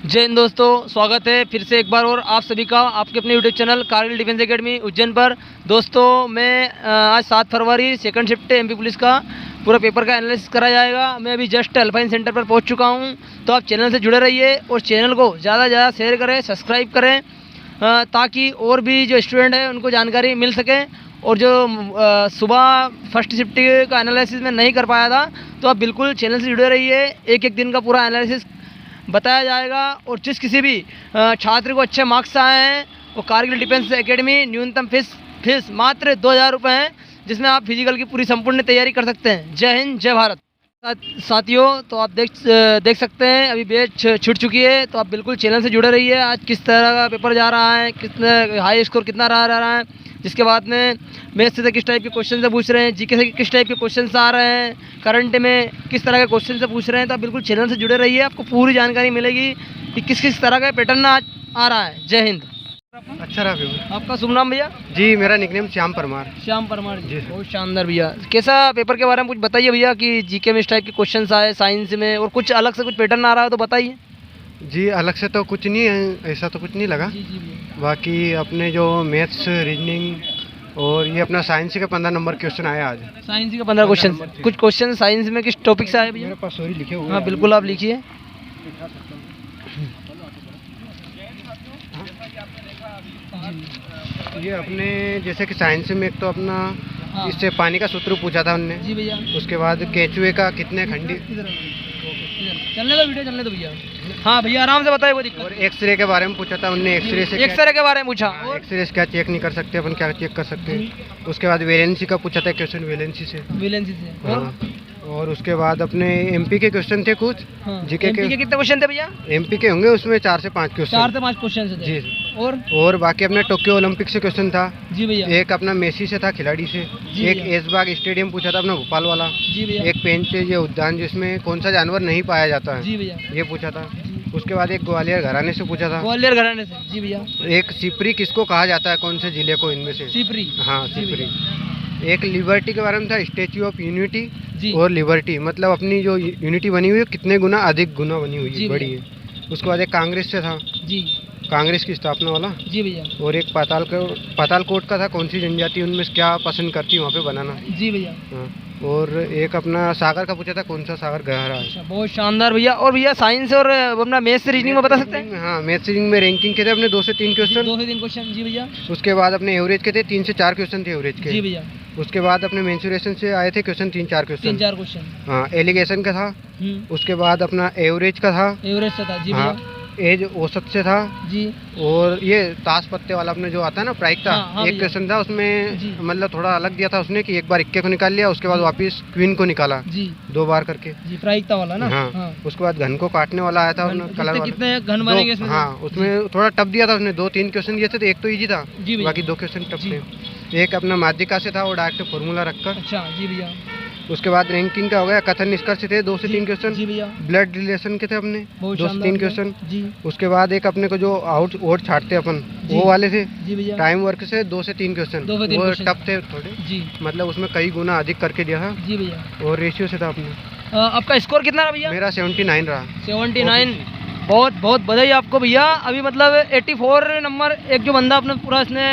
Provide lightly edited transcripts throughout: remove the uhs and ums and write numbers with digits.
जय हिंद दोस्तों, स्वागत है फिर से एक बार और आप सभी का आपके अपने YouTube channel Kargil defence academy Ujjain पर। दोस्तों मैं आज 7 फरवरी सेकंड शिफ्ट एमपी पुलिस का पूरा पेपर का एनालिसिस करा जाएगा। मैं अभी जस्ट अल्पाइन सेंटर पर पहुंच चुका हूं, तो आप चैनल से जुड़े रहिए और चैनल को ज़्यादा से ज़्यादा शेयर करें, सब्सक्राइब करें, ताकि और भी जो स्टूडेंट हैं उनको जानकारी मिल सके। और जो सुबह फर्स्ट शिफ्ट का एनालिसिस मैं नहीं कर पाया था, तो आप बिल्कुल चैनल से जुड़े रहिए। एक एक दिन का पूरा एनालिसिस बताया जाएगा। और जिस किसी भी छात्र को अच्छे मार्क्स आए हैं, वो कारगिल डिफेंस एकेडमी न्यूनतम फीस मात्र 2000 रुपये है, जिसमें आप फिजिकल की पूरी संपूर्ण तैयारी कर सकते हैं। जय हिंद, जय भारत। साथियों, तो आप देख सकते हैं अभी बैच छूट चुकी है, तो आप बिल्कुल चैनल से जुड़े रहिए। आज किस तरह का पेपर जा रहा है, कितने हाई स्कोर कितना रहा है, जिसके बाद में मैथ से किस टाइप के क्वेश्चन से पूछ रहे हैं, जीके से किस टाइप के क्वेश्चन आ रहे हैं, करंट में किस तरह के क्वेश्चन से पूछ रहे हैं, तो आप बिल्कुल चैनल से जुड़े रहिए। आपको पूरी जानकारी मिलेगी कि किस किस तरह का पैटर्न आ रहा है। जय हिंद। अच्छा रहा पेपर। आपका शुभ नाम भैया? जी, मेरा निकनेम श्याम परमार। श्याम परमार जी, बहुत शानदार भैया। कैसा पेपर के बारे में कुछ बताइए भैया, कि जीके में इस टाइप के क्वेश्चन आए, साइंस में, और कुछ अलग से कुछ पैटर्न आ रहा है तो बताइए। जी, अलग से तो कुछ नहीं है, ऐसा तो कुछ नहीं लगा। जी बाकी अपने जो मैथ्स, रीजनिंग और ये अपना साइंस के 15 नंबर क्वेश्चन आया आज। साइंस के 15 क्वेश्चन। कुछ क्वेश्चन साइंस में किस टॉपिक से आए भैया? मेरे पास सॉरी लिखे हुए। हाँ बिल्कुल, आप लिखिए। ये अपने जैसे कि साइंस में एक तो अपना इससे पानी का सूत्र पूछा था उनने। जी भैया। उसके बाद केचुए का कितने खंडी, चलने दो वीडियो, चलने दो भैया। हाँ भैया, आराम से बताइए, कोई दिक्कत। और एक्सरे के बारे में पूछा था उनने। एक्सरे के बारे में पूछा। एक्सरे से क्या चेक नहीं कर सकते अपन, क्या चेक कर सकते हैं। उसके बाद वैलेंसी का पूछा था क्वेश्चन, वैलेंसी से। हाँ। और उसके बाद अपने एमपी के क्वेश्चन थे कुछ। जीके के कितने क्वेश्चन थे भैया? एमपी के होंगे उसमें 4 से 5 क्वेश्चन। 4 से 5 क्वेश्चन थे जी। और बाकी अपने टोक्यो ओलंपिक से क्वेश्चन था। जी भैया। एक अपना मेसी से था, खिलाड़ी से। एक ऐशबाग स्टेडियम पूछा था अपना भोपाल वाला। जी भैया। एक पेंच ये उद्यान जिसमें कौन सा जानवर नहीं पाया जाता है। जी भैया। ये पूछा था। उसके बाद एक ग्वालियर घराने से पूछा था। ग्वालियर घराने से। जी भैया। एक सिपरी किसको कहा जाता है, कौन से जिले को इनमें से? सिपरी। हाँ, सिपरी। एक लिबर्टी के बारे में था, स्टैच्यू ऑफ यूनिटी। जी। और लिबर्टी मतलब अपनी जो यूनिटी बनी हुई है कितने गुना अधिक गुना बनी हुई है, बड़ी है। उसके बाद एक कांग्रेस से था। जी। कांग्रेस की स्थापना वाला। जी भैया। और एक पाताल कोट का था, कौन सी जनजाति उनमें क्या पसंद करती है वहाँ पे बनाना। जी भैया। हाँ। और एक अपना सागर का पूछा था, कौन सा सागर गहरा है। अच्छा, बहुत शानदार भैया। और भैया साइंस और अपना मैथ्स रीजनिंग में बता सकते हैं? हाँ, मैथ्स रीजनिंग में रैंकिंग के थे अपने 2 से 3 क्वेश्चन। 2 से 3 क्वेश्चन। जी भैया। उसके बाद अपने एवरेज के थे 3 से 4 क्वेश्चन थे एवरेज के। जी भैया। उसके बाद अपने मेंसुरेशन से आए थे क्वेश्चन 3-4 क्वेश्चन। हाँ, एलिगेशन का था। उसके बाद अपना एवरेज का था। एवरेज से था। जी भैया। एज औसत से था। जी। और ये ताश पत्ते वाला अपने जो आता है ना, प्रायिकता। हाँ, एक क्वेश्चन था उसमें, मतलब थोड़ा अलग दिया था उसने कि एक बार इक्के को निकाल लिया, उसके बाद वापस क्वीन को निकाला। जी। 2 बार करके। जी, प्रायिकता वाला ना। हाँ। उसके बाद घन को काटने वाला आया था कलर वाला। कितने घन बनेंगे इसमें? हाँ, उसमें थोड़ा टफ दिया था उसने। 2-3 क्वेश्चन दिए थे, तो एक तो ईजी था, बाकी 2 क्वेश्चन टफ थे। एक अपना माध्यिका से था, वो डायरेक्ट फॉर्मूला रखकर। अच्छा। जी भैया। उसके बाद रैंकिंग का हो गया, कथन निष्कर्ष थे 2 से 3 क्वेश्चन। जी भैया। ब्लड रिलेशन के थे अपने 2 से 3 क्वेश्चन। जी। उसके बाद एक अपने को जो वोट छाटते अपन, वो वाले थे। जी भैया। टाइम वर्क से 2 से 3 क्वेश्चन। वो टफ थे थोड़े। जी। मतलब उसमें कई गुना अधिक करके दिया था। जी भैया। और रेशियो से था अपने। आपका स्कोर कितना रहा भैया? मेरा 79 रहा। 79। बहुत बहुत बधाई आपको भैया। अभी मतलब 84 नंबर एक जो बंदा अपने पूरा इसने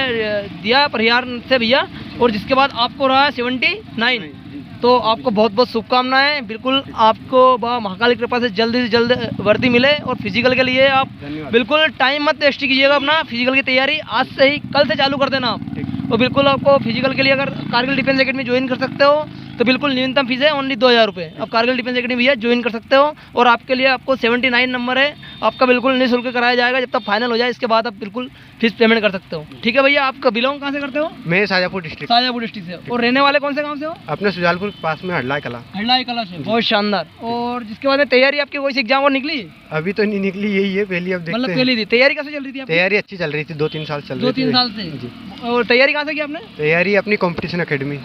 दिया परिहार से भैया, और जिसके बाद आपको रहा है 79। तो आपको बहुत बहुत शुभकामनाएं। बिल्कुल आपको महाकाल की कृपा से जल्द वर्दी मिले। और फिजिकल के लिए आप बिल्कुल टाइम मत वेस्ट कीजिएगा, अपना फिजिकल की तैयारी आज से ही, कल से चालू कर देना आप। तो बिल्कुल आपको फिजिकल के लिए अगर कारगिल डिफेंस एकेडमी ज्वाइन कर सकते हो, तो बिल्कुल न्यूनतम फीस है ओनली 2000 रुपये। आप कारगिल डिफेंस एकेडमी भैया ज्वाइन कर सकते हो। और आपके लिए आपको 79 नंबर है, आपका बिल्कुल निःशुल्क कराया जाएगा जब तक फाइनल हो जाए। इसके बाद आप बिल्कुल फीस पेमेंट कर सकते हो। ठीक है भैया। आपका बिलोंग कहाँ से करते हो? मैं शाजापुर डिस्ट्रिक्ट से। और रहने वाले कौन से गाँव से हो? अपने सुजालपुर के पास में हडलाई कला से। बहुत शानदार। और जिसके बाद में तैयारी आपकी कोई एग्जाम और निकली? अभी तो नहीं निकली, यही है पहली। अब देखते हैं। पहली थी तैयारी कैसे चल रही थी? तैयारी अच्छी चल रही थी, 2-3 साल चल रही थी। 2-3 साल से। और तैयारी कहाँ से की आपने? तैयारी अपनी कंपटीशन एकेडमी।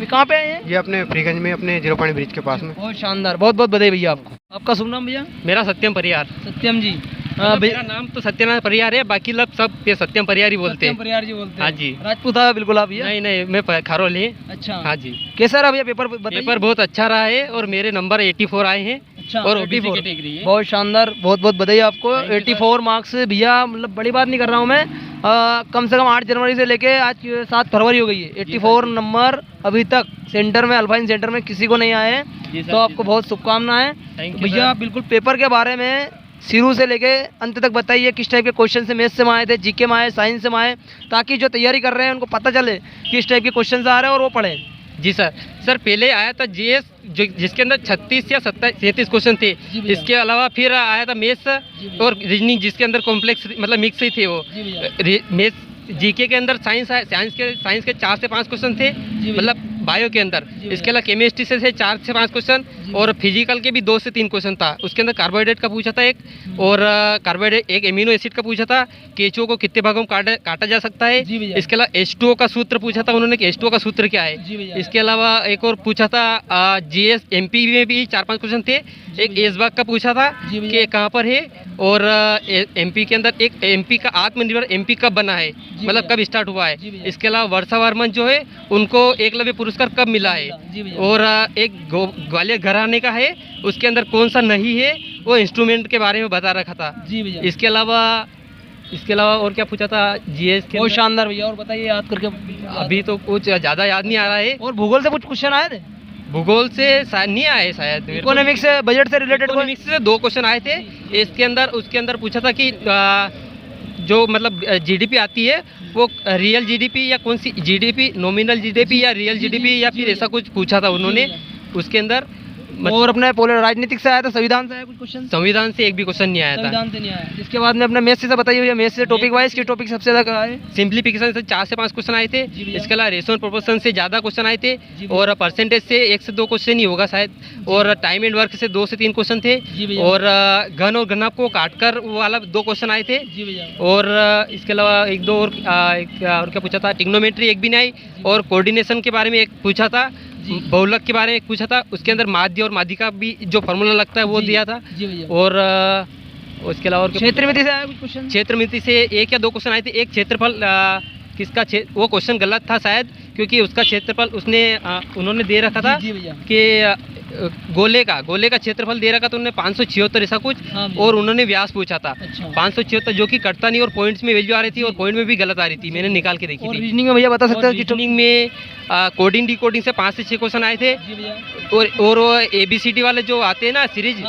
कहाँ पे है ये? अपने फ्रीगंज में, अपने 0 पानी ब्रिज के पास में। बहुत शानदार। बहुत बहुत बधाई भैया आपको। आपका शुभ नाम भैया? मेरा सत्यम परियार। सत्यम जी। मेरा नाम तो सत्यनारायण परियार है, बाकी लोग सब ये सत्यम परियार ही बोलते हैं। परियार जी बोलते हैं। हाँ जी। राजपूत है बिल्कुल आप? नहीं, मैं खारोली। अच्छा। हाँ जी। कैसा रहा भैया पेपर? पेपर बहुत अच्छा रहा है और मेरे नंबर 84 आए हैं। अच्छा, और ओबीसी 84 कैटेगरी है। बहुत शानदार, बहुत बहुत बधाई आपको। 84 मार्क्स भैया, मतलब बड़ी बात नहीं कर रहा हूँ मैं। कम से कम 8 जनवरी से लेके आज 7 फरवरी हो गई है, 84 नंबर अभी तक सेंटर में, अल्फाइन सेंटर में किसी को नहीं आए हैं। तो आपको बहुत शुभकामनाएं। थैंक यू भैया आप बिल्कुल पेपर के बारे में शुरू से लेके अंत तक बताइए, किस टाइप के क्वेश्चन से मैथ्स से आए थे, जीके में आए, साइंस से आए, ताकि जो तैयारी कर रहे हैं उनको पता चले किस टाइप के क्वेश्चन आ रहे हैं और वो पढ़ें। जी सर पहले आया था जीएस जिसके अंदर 36 या 37 क्वेश्चन थे। इसके अलावा फिर आया था मैथ्स और रीजनिंग जिसके अंदर कॉम्प्लेक्स मतलब मिक्स ही थे वो। मैथ्स जीके के अंदर साइंस के 4 से 5 क्वेश्चन थे, मतलब बायो के अंदर। इसके अलावा केमिस्ट्री से थे 4 से 5 क्वेश्चन और फिजिकल के भी 2 से 3 क्वेश्चन था। उसके अंदर कार्बोहाइड्रेट का पूछा था एक, और कार्बोहाइड्रेट एक एमिनो एसिड का पूछा था, केचुओ को कितने भागों में काटा जा सकता है। इसके अलावा H2O का सूत्र पूछा था उन्होंने कि H2O का सूत्र क्या है। इसके अलावा एक और पूछा था जीएस एमपी में भी 4-5 क्वेश्चन थे। एक एसबाग का पूछा था कि कहाँ पर है, और एमपी के अंदर एक एमपी का आत्मनिर्भर एमपी कब बना है, मतलब कब स्टार्ट हुआ है। इसके अलावा वर्षा वर्मन जो है उनको एकलव्य पुरस्कार कब मिला है, और एक ग्वालियर घराने का है उसके अंदर कौन सा नहीं है, वो इंस्ट्रूमेंट के बारे में बता रखा था। इसके अलावा और क्या पूछा था जीएस के। बहुत शानदार भैया, और बताइए याद करके। अभी तो कुछ ज़्यादा याद नहीं आ रहा है। और भूगोल से कुछ क्वेश्चन आए थे? भूगोल से नहीं आए शायद। इकोनॉमिक्स से, बजट से रिलेटेड इकोनॉमिक्स से 2 क्वेश्चन आए थे। उसके अंदर पूछा था कि जो मतलब जीडीपी आती है वो रियल जीडीपी या कौन सी जीडीपी, नॉमिनल जीडीपी या रियल जीडीपी, या फिर ऐसा कुछ पूछा था उन्होंने उसके अंदर। और अपने राजनीतिक से आया था, संविधान से आया कुछ क्वेश्चन? संविधान से एक भी क्वेश्चन नहीं आया था। संविधान से नहीं आया। इसके बाद में अपने मैथ्स से बताइए भैया, मैथ्स से टॉपिक वाइज की टॉपिक सबसे ज़्यादा आए? सिंप्लीफिकेशन से 4 से 5 क्वेश्चन आए थे। इसके अलावा रेशो प्रोपोर्शन से ज़्यादा क्वेश्चन आए थे, और परसेंटेज से 1 से 2 क्वेश्चन ही होगा शायद, और टाइम एंड वर्क से 2 से 3 क्वेश्चन थे, और घन और घनाभ को काटकर वो वाला 2 क्वेश्चन आए थे। और इसके अलावा एक दो और क्या पूछा था, ट्रिग्नोमेट्री एक भी नहीं आई, और कोऑर्डिनेशन के बारे में एक पूछा था, बहुलक के बारे में पूछा था। उसके अंदर माध्य और माध्यिका भी जो फॉर्मूला लगता है वो दिया था। और उसके अलावा क्षेत्रमिति से आया कुछ क्वेश्चन? क्षेत्रमिति से 1 या 2 क्वेश्चन आए थे। एक क्षेत्रफल किसका वो क्वेश्चन गलत था शायद, क्योंकि उसका क्षेत्रफल उन्होंने दे रखा था कि गोले का क्षेत्रफल दे रखा था उन्होंने 576 ऐसा कुछ, और उन्होंने व्यास पूछा था 576, जो कि कटता नहीं और पॉइंट्स में वैल्यू आ रही थी, और पॉइंट में भी गलत आ रही थी, मैंने निकाल के देखी थी। रीजनिंग में भैया बता सकते हैं? रीजनिंग में कोडिंग डिकोडिंग से 5 से 6 क्वेश्चन आए थे, और वो ABCD वाले जो आते हैं ना सीरीज,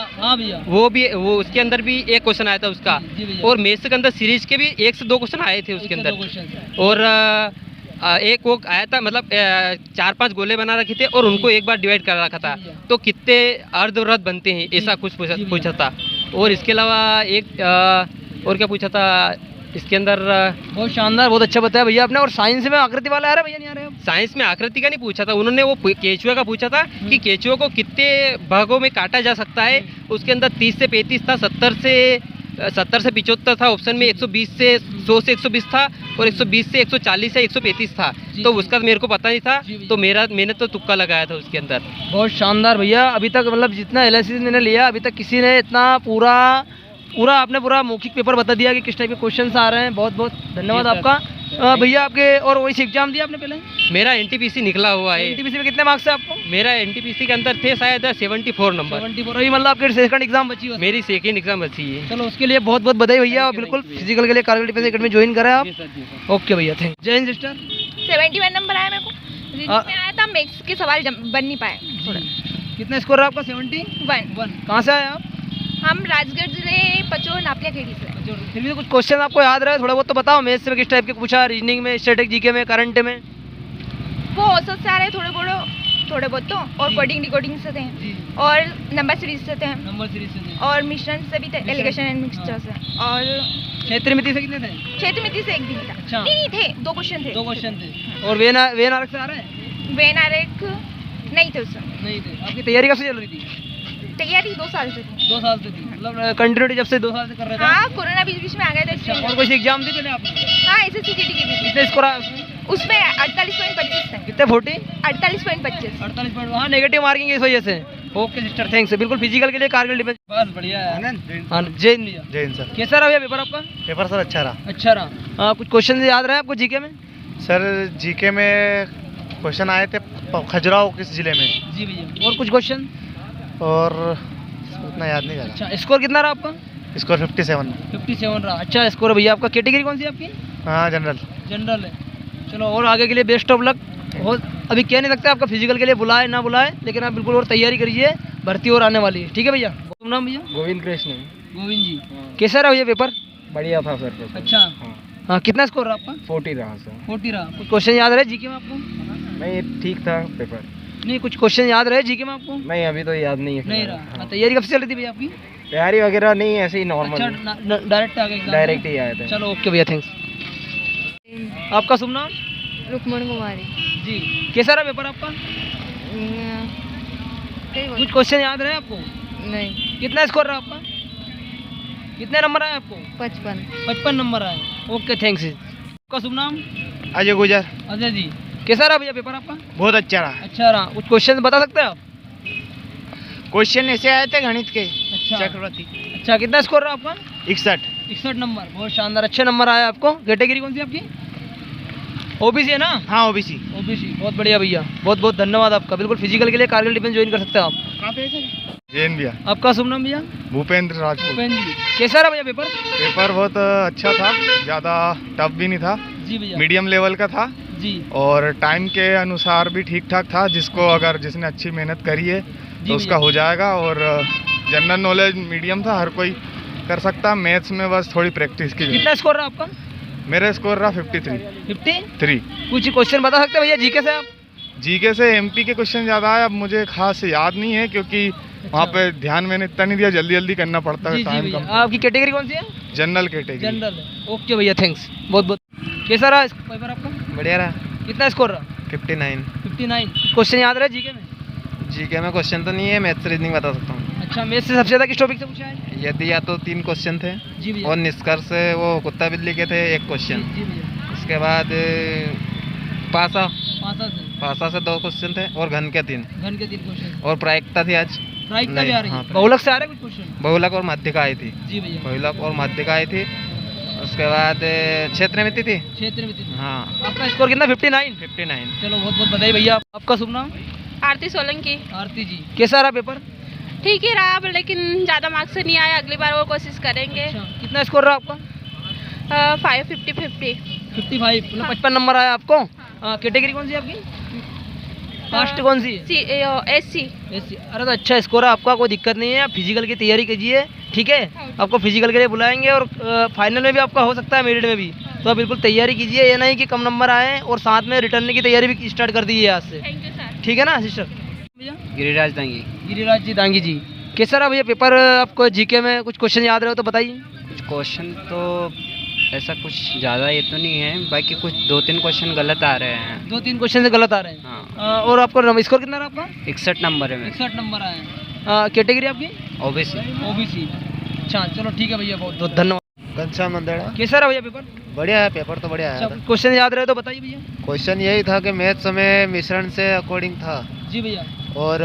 वो उसके अंदर भी 1 क्वेश्चन आया था उसका। और मैथ्स के अंदर सीरीज के भी 1 से 2 क्वेश्चन आए थे उसके अंदर। और एक वो आया था, मतलब 4-5 गोले बना रखे थे और उनको एक बार डिवाइड कर रखा था, तो कितने अर्धवृत्त बनते हैं ऐसा कुछ पूछा था। और इसके अलावा एक और क्या पूछा था इसके अंदर? बहुत शानदार, बहुत अच्छा बताया भैया आपने। और साइंस में आकृति वाला आ रहा है भैया, नहीं आ रहा है? साइंस में आकृति का नहीं पूछा था उन्होंने, वो केचुआ का पूछा था कि केचुआ को कितने भागों में काटा जा सकता है। उसके अंदर 30 से 35 था, 70 से 75 था ऑप्शन में, 100 से 120 था, और 120 से 140 या 135 था। तो उसका मेरे को पता नहीं था, तो मैंने तो तुक्का लगाया था उसके अंदर। बहुत शानदार भैया, अभी तक मतलब जितना एनालिसिस मैंने लिया अभी तक किसी ने इतना पूरा आपने पूरा मौखिक पेपर बता दिया कि किस टाइप के क्वेश्चंस आ रहे हैं। बहुत बहुत धन्यवाद आपका भैया। आपके और वही एग्जाम दिया आपने पहले? मेरा NTPC निकला हुआ है। NTPC में कितने मार्क्स है आपको? मेरा NTPC के अंदर थे शायद 74 नंबर। 74, अभी मतलब आपकी सेकंड एग्जाम बची है? मेरी सेकंड एग्जाम बची है। चलो उसके लिए बहुत बहुत बधाई भैया। बिल्कुल फिजिकल के लिए कारगिल डिफेंस एकेडमी ज्वाइन करें आप। ओके भैया, थैंक यू। जय हिंद सिस्टर। 71 नंबर आया मेरे को, रीजनिंग में आया था, मैथ्स के सवाल बन नहीं पाए थोड़ा। कितना स्कोर है आपका? 71। कहाँ से आए आप? हम राजगढ़ जिले पचोर नापलिया खेड़ी से। फिर भी कुछ क्वेश्चन आपको याद रहे थोड़ा बहुत तो बताओ। मैथ्स में किस टाइप के पूछा, रीजनिंग में, स्टैटिक जीके में, करंट में? वो औसत से आ रहे थोड़े बहुत तो, और कोडिंग डिकोडिंग से थे, और नंबर सीरीज से थे, और मिश्रण से भी थे, एलिगेशन एंड मिक्सचर से। और क्षेत्रमिति से कितने थे? क्षेत्रमिति से एक भी नहीं था। अच्छा। नहीं थे, 2 क्वेश्चन थे। और वेन आरेख से आ रहे हैं? वेन आरेख नहीं थे उसमें। नहीं थे। आपकी तैयारी कब से चल रही थी? तैयारी 2 साल से थी। 2 साल से थी, मतलब कंटिन्यूटी जब से 2 साल से कर रहे थे? हाँ, कोरोना बीच में आ गया था। और कोई एग्जाम दी पहले आपने? हाँ, SSC GT की भी। कितने स्कोर आया उसमें 48.25 थे। कितने 40? 48.25। 48। हाँ, नेगेटिव मार्किंग इस वजह से। Okay sister, thanks. बिल्कुल फिजिकल के लिए कारगिल डिफेंस। बस बढ़िया है। हाँ, जय हिंद सर। कैसा रहा भैया पेपर आपका? पेपर सर अच्छा रहा। अच्छा रहा। कुछ क्वेश्चन याद रहे आपको जीके में? सर जीके में क्वेश्चन आए थे खजुराहो किस जिले में? जी भैया। और कुछ क्वेश्चन? और उतना याद नहीं अच्छा, स्कोर कितना रहा आपका? स्कोर 57। 57 रहा। अच्छा स्कोर है भैया आपका। कैटेगरी कौन सी है आपकी? हाँ, जनरल। जनरल है। चलो और आगे के लिए बेस्ट ऑफ लक। बहुत अभी कह नहीं सकते आपका फिजिकल के लिए बुलाए ना बुलाए, लेकिन आप बिल्कुल और तैयारी करिए, भर्ती और आने वाली है। ठीक है भैया। तुम नाम भैया? गोविंद कृष्ण। गोविंद जी। कैसा रहा भैया पेपर? बढ़िया था सर पेपर। अच्छा। हाँ, कितना स्कोर रहा आपका? 40 रहा सर। 40 रहा। कुछ क्वेश्चन याद रहे जीके में आपको? नहीं, ठीक था पेपर। नहीं, कुछ क्वेश्चन याद रहे जीके में आपको? नहीं, अभी तो याद नहीं है। नहीं रहा। हाँ, तैयारी कब से चल रही थी भैया आपकी? तैयारी वगैरह नहीं, ऐसे ही नॉर्मल। अच्छा, डायरेक्ट आ गए? डायरेक्ट ही आए थे। चलो ओके भैया, थैंक्स। आपका शुभ नाम? रुक्मण कुमारी। जी। कैसा रहा पेपर आपका? कुछ क्वेश्चन याद रहे आपको? नहीं। कितना स्कोर रहा आपका? कितने नंबर आए आपको? 55 नंबर आए। Okay thanks. आपका शुभ नाम? अजय गुजर। अजय जी। कैसा रहा भैया पेपर आपका? बहुत अच्छा रहा। अच्छा रहा। कुछ क्वेश्चन बता सकते हैं आप? क्वेश्चन ऐसे आए थे गणित के। अच्छा। चक्रवर्ती। अच्छा, कितना स्कोर रहा आपका? 61 नंबर। बहुत शानदार, अच्छे नंबर आए आपको। कैटेगरी कौन सी आपकी? ओबीसी है ना? हाँ, ओबीसी। ओबीसी। बहुत बढ़िया भैया, बहुत बहुत धन्यवाद आपका। बिल्कुल फिजिकल के लिए कारगिल डिफेंस ज्वाइन कर सकते हैं आप। कहाँ पे सर? जैन भैया। आपका शुभ नाम भैया? भूपेंद्र राजपूत। भूपेंद्र जी। कैसा रहा भैया पेपर? पेपर बहुत अच्छा था, ज़्यादा टफ भी नहीं था, जी भैया। मीडियम लेवल का था जी। और टाइम के अनुसार भी ठीक ठाक था। जिसने अच्छी मेहनत करी है तो उसका हो जाएगा। और जनरल नॉलेज मीडियम था, हर कोई कर सकता। मैथ्स में बस थोड़ी प्रैक्टिस की। कितना स्कोर रहा आपका? मेरा स्कोर रहा 53। 53। कुछ क्वेश्चन बता सकते हैं भैया जीके से आप? जीके से एमपी के क्वेश्चन ज़्यादा आए। अब मुझे खास याद नहीं है क्योंकि वहाँ पे ध्यान मैंने इतना नहीं दिया, जल्दी जल्दी करना पड़ता है, टाइम कम। आपकी कैटेगरी कौन सी है? General category. जनरल है। ओके भैया, थैंक्स बहुत बहुत। कैसा रहा पेपर आपका? बढ़िया रहा। कितना स्कोर रहा? 59। 59। क्वेश्चन याद रहे जीके में? जीके में क्वेश्चन तो नहीं है, मैथ्स रीजनिंग बता सकता हूँ। अच्छा, मैथ से सबसे ज़्यादा किस टॉपिक से पूछा है? यदि या तो 3 क्वेश्चन थे जी भैया। और निष्कर्ष वो कुत्ता बिल्ली के थे 1 क्वेश्चन। जी भैया। उसके बाद पासा पासा से 2 क्वेश्चन थे और घन के 3 क्वेश्चन। और प्रायिकता थी आज। प्रायिकता भी आ रही है? हाँ, बहुलक से आ रहे कुछ क्वेश्चन? बहुलक और माध्यिका आई थी। जी भैया। बहुलक और माध्यिका आई थी। उसके बाद क्षेत्र मिति थी। क्षेत्र में? हाँ। आपका स्कोर कितना? 59। 59। चलो बहुत बहुत बधाई भैया। आपका शुभ नाम? आरती सोलंकी। आरती जी। कैसा रहा पेपर? ठीक ही रहा, लेकिन ज़्यादा मार्क्स से नहीं आया, अगली बार और कोशिश करेंगे। अच्छा, कितना स्कोर रहा आपका? 50 50। 55 मतलब 55 नंबर आया आपको। कैटेगरी कौन सी है आपकी? कास्ट कौन सी है? SC। अरे तो अच्छा स्कोर है आपका, कोई दिक्कत नहीं है। आप फिजिकल की तैयारी कीजिए, ठीक है? आपको फिजिकल के लिए बुलाएंगे और फाइनल में भी आपका हो सकता है, मेरिट में भी। तो आप बिल्कुल तैयारी कीजिए, ये नहीं कि कम नंबर आए। और साथ में रिटर्न की तैयारी भी स्टार्ट कर दीजिए आज से। Thank you sir. ठीक है ना सिस्टर? भैया गिरिराज दांगी। गिरिराज जी दांगी जी। कैसा रहा भैया पेपर आपको? जीके में कुछ क्वेश्चन याद रहे हो तो बताइए। कुछ क्वेश्चन तो ऐसा कुछ ज़्यादा ये तो नहीं है, बाकी कुछ 2-3 क्वेश्चन गलत आ रहे हैं। 2-3 क्वेश्चन से गलत आ रहे हैं। हाँ। और आपको स्कोर कितना रहा आपका? 61 नंबर है मेरा। 61 नंबर आया। कैटेगरी आपकी? ओबीसी। ओबीसी। अच्छा चलो ठीक है भैया, बहुत बहुत धन्यवाद। घनश्याम मंदेड़ा। कैसा रहा भैया पेपर? बढ़िया है, पेपर तो बढ़िया अच्छा, है। क्वेश्चन याद रहे तो बताइए भैया। क्वेश्चन यही था कि मैथ्स में मिश्रण से अकॉर्डिंग था जी भैया। और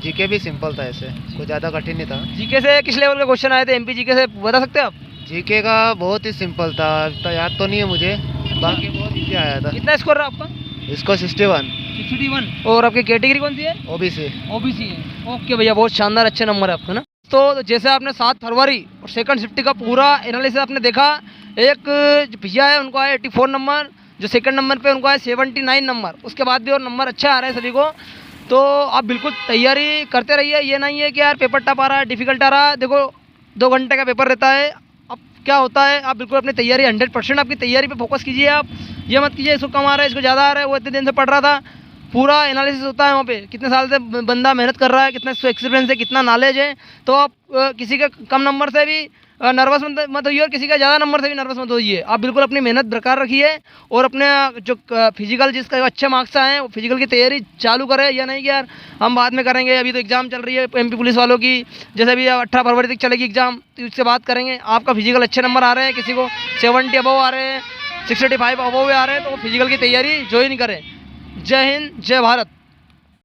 जीके भी सिंपल था, ऐसे कुछ ज़्यादा कठिन नहीं था। जीके से किस लेवल के क्वेश्चन आए थे? एमपी जीके से बता सकते हैं आप? जीके का बहुत ही सिंपल था, तो याद तो नहीं है मुझे, बाकी बहुत इजी आया था। कितना स्कोर रहा आपका? इसको 61। 61। और आपकी कैटेगरी कौन सी है? ओबीसी। ओबीसी है। ओके भैया, बहुत शानदार, अच्छे नंबर है आपका ना। तो जैसे आपने 7 फरवरी और सेकंड शिफ्ट का पूरा एनालिसिस आपने देखा। एक भैया है उनको आया 84 नंबर, जो सेकंड नंबर पे उनको आया 79 नंबर। उसके बाद भी और नंबर अच्छा आ रहा है सभी को। तो आप बिल्कुल तैयारी करते रहिए, ये नहीं है कि यार पेपर टफ आ रहा है, डिफिकल्ट आ रहा है। देखो 2 घंटे का पेपर रहता है। अब क्या होता है, आप बिल्कुल अपनी तैयारी 100% आपकी तैयारी पे फोकस कीजिए। आप ये मत कीजिए इसको कम आ रहा है, इसको ज़्यादा आ रहा है। वो इतने दिन से पढ़ रहा था, पूरा एनालिसिस होता है वहाँ पे, कितने साल से बंदा मेहनत कर रहा है, कितना एक्सपीरियंस है, कितना नॉलेज है। तो आप किसी के कम नंबर से भी नर्वस मत होइए और किसी का ज़्यादा नंबर से भी नर्वस मत होइए। आप बिल्कुल अपनी मेहनत बरकरार रखिए और अपने जो फिजिकल जिसका अच्छे मार्क्स आए वो फिजिकल की तैयारी चालू करें। या नहीं कि यार हम बाद में करेंगे, अभी तो एग्ज़ाम चल रही है एमपी पुलिस वालों की, जैसे अभी 18 फरवरी तक चलेगी एग्ज़ाम, तो उससे बात करेंगे। आपका फिजिकल अच्छे नंबर आ रहे हैं, किसी को 70 अबव आ रहे हैं, 65 अबव आ रहे हैं, तो फिजिकल की तैयारी ज्वाइन करें। जय हिंद, जय भारत।